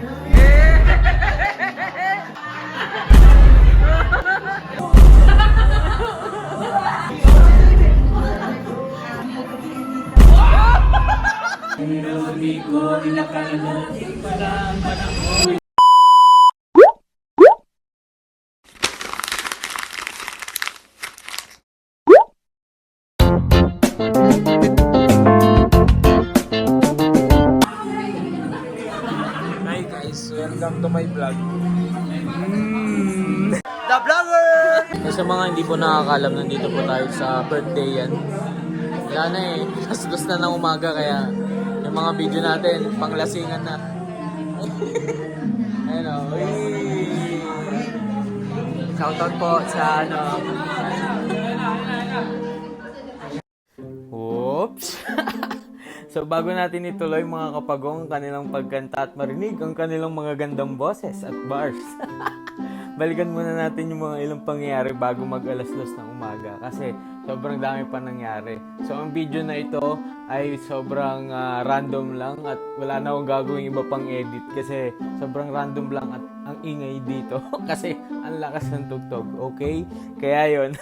Hi guys, welcome to my vlog. The Vlogger! Sa mga hindi po nakakalam, nandito po tayo sa birthday yan. Wala na eh, alas-dos na ng umaga kaya yung mga video natin, panglasingan na. Ayun o, shoutout po sa ano. Oops! So bago natin ituloy mga kapagong kanilang pagkanta at marinig ang kanilang mga gandang boses at bars. Balikan muna natin yung mga ilang pangyayari bago mag alas-dos ng umaga kasi sobrang dami pa nangyari. So ang video na ito ay sobrang random lang at wala na akong gagawing iba pang edit kasi sobrang random lang at ang ingay dito kasi ang lakas ng tugtog, okay? Kaya yon.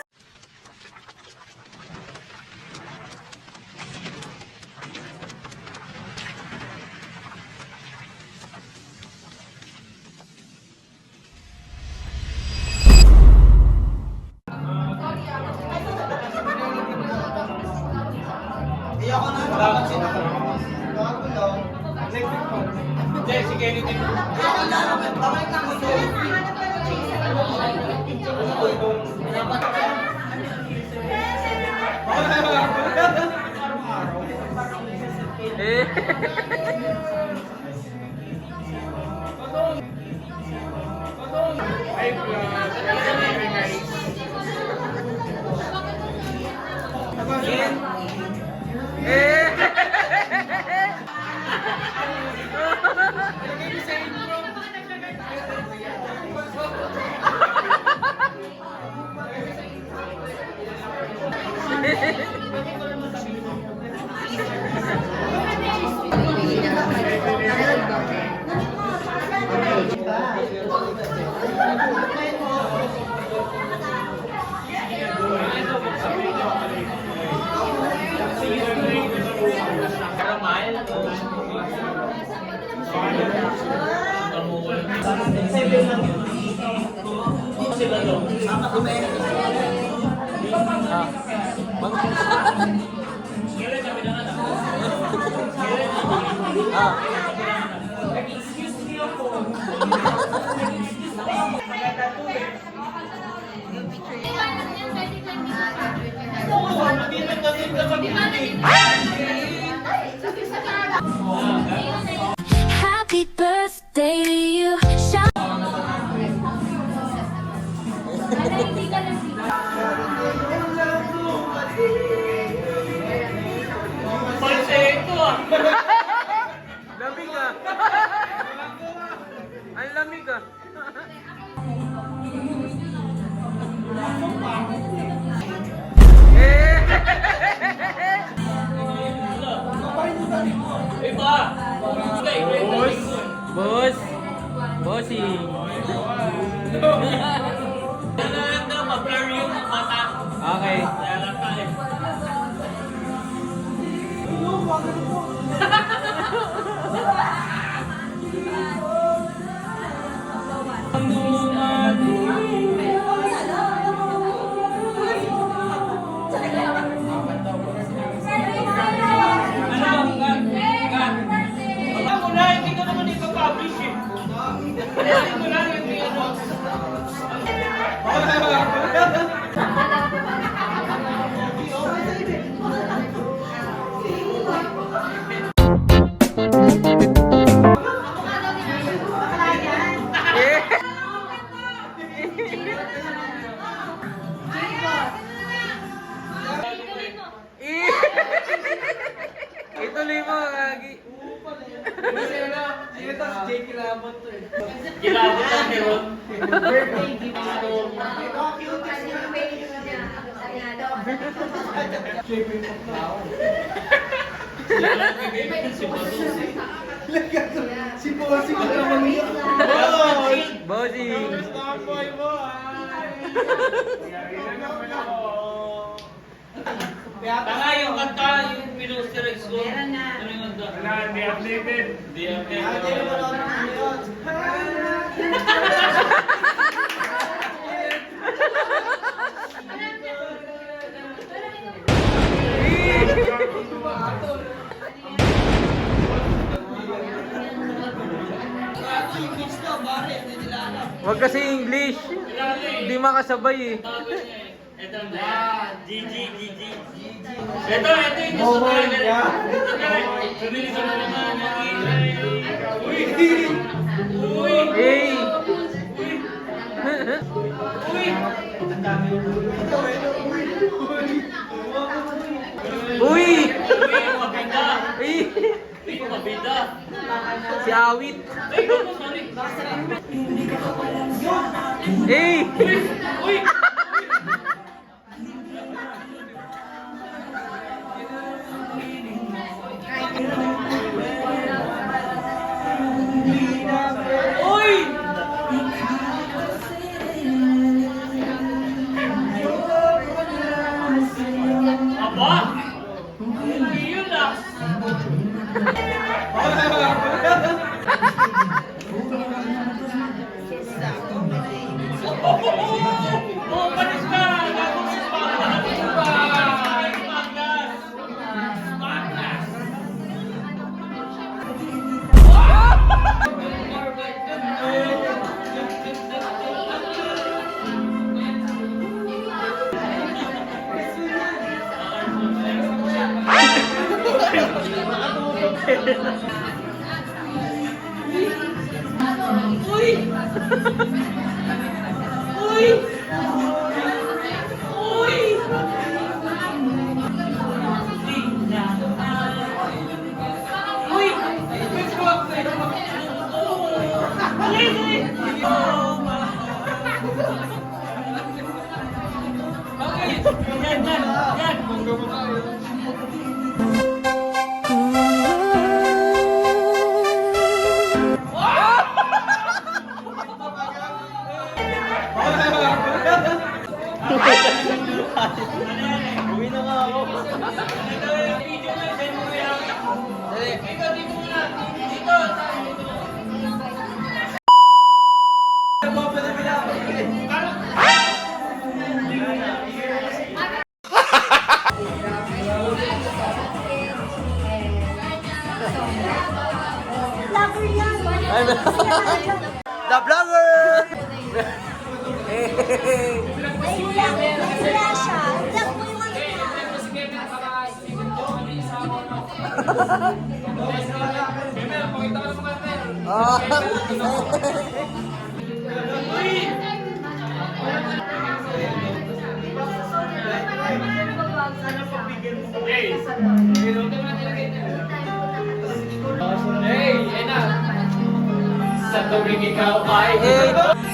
Happy birthday to you. Lamig ah. Ang lamig ah. Boss! Bossing! Okay. Ituloy mo, Gagi. Sino to? Si Jay Kilabot to eh. Kilabot ang meron. Birthday gift to. Ito ang cutest niya. Siyempre yung pagkaon. Sila lang bigay si Badusi. Si Bossy ko naman yun. Bossing! Tanga yung kanta, yung pinusterex ko. Ano yung kanta? Wala, hindi updated. Di update. Wag kasi English. Hindi makasabay eh. Ito na. GG. Ito yung gusto ko. Ito na. Sumili ko na naman. Uy! Hey! Uy! Uy, mabida. Uy! Uy, mabida. Si Awit! Ay, sorry. Hey! Uy! Uy! Aba! Hindi yun ah! Oh, panis ka! Gagawin pa! Smartness! Uy! Uy! Uy! Uy! Yan, yan, yan! Uwi na nga ako. Video na, send mo yan. Dito, dito muna. Dito. The vlogger!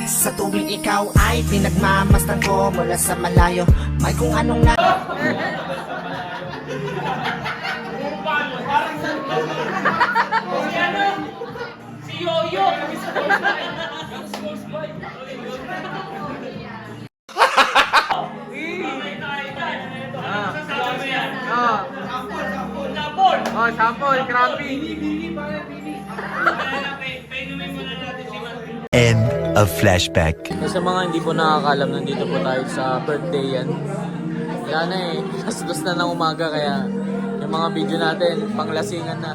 Sa tuwing ikaw ay pinagmamastan ko mula sa malayo. May kung anong na... Si ano? Si Yoyo! Ah. Napol! Oh, sample, crappy. Painumin muna natin si Martin. End of flashback. Sa mga hindi po nakakalam, nandito po tayo sa birthday yan. Wala na eh, alas 2 na ng umaga kaya yung mga video natin, panglasingan na.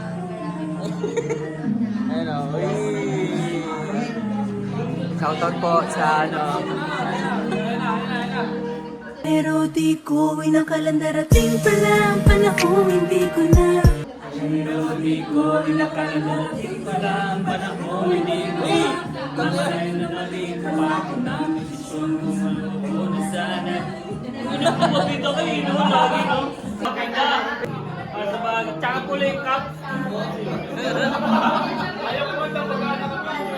Ayun o, uy! Shoutout po sa ano. Pero di ko inakala darating pala ang panahon hindi ko na. Pero di ko inakala darating pala ang panahon hindi ko na. Kamay na mali ko ako na desisyon ko maloko na sana. Ano pa mabito kayo? Ino lagi no? Maganda! Sa bagay, tsaka pula yung cup.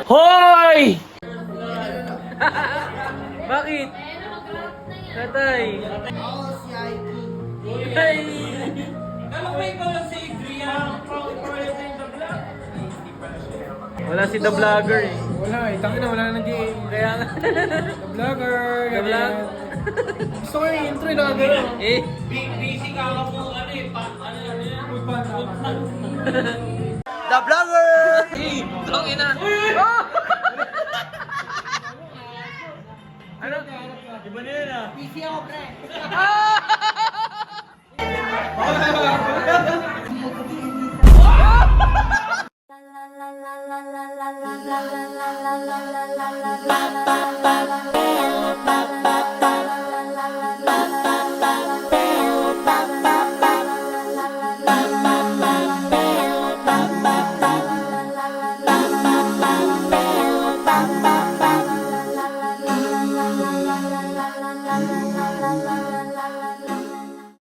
Hoy! Bakit? Tatay! Ay! Kalakay ko lang si Adrian. Wala si The Vlogger eh. Wala eh. Tangina, wala na nag-game. Kaya nga. The vlogger. The vlog. Gusto ko yung intro yung nakagano. Eh. Busy ka ka po, ano eh, ano yan? The Vlogger! Eh, ang ina. Ano? Iba na yun ah. Busy ako, pre.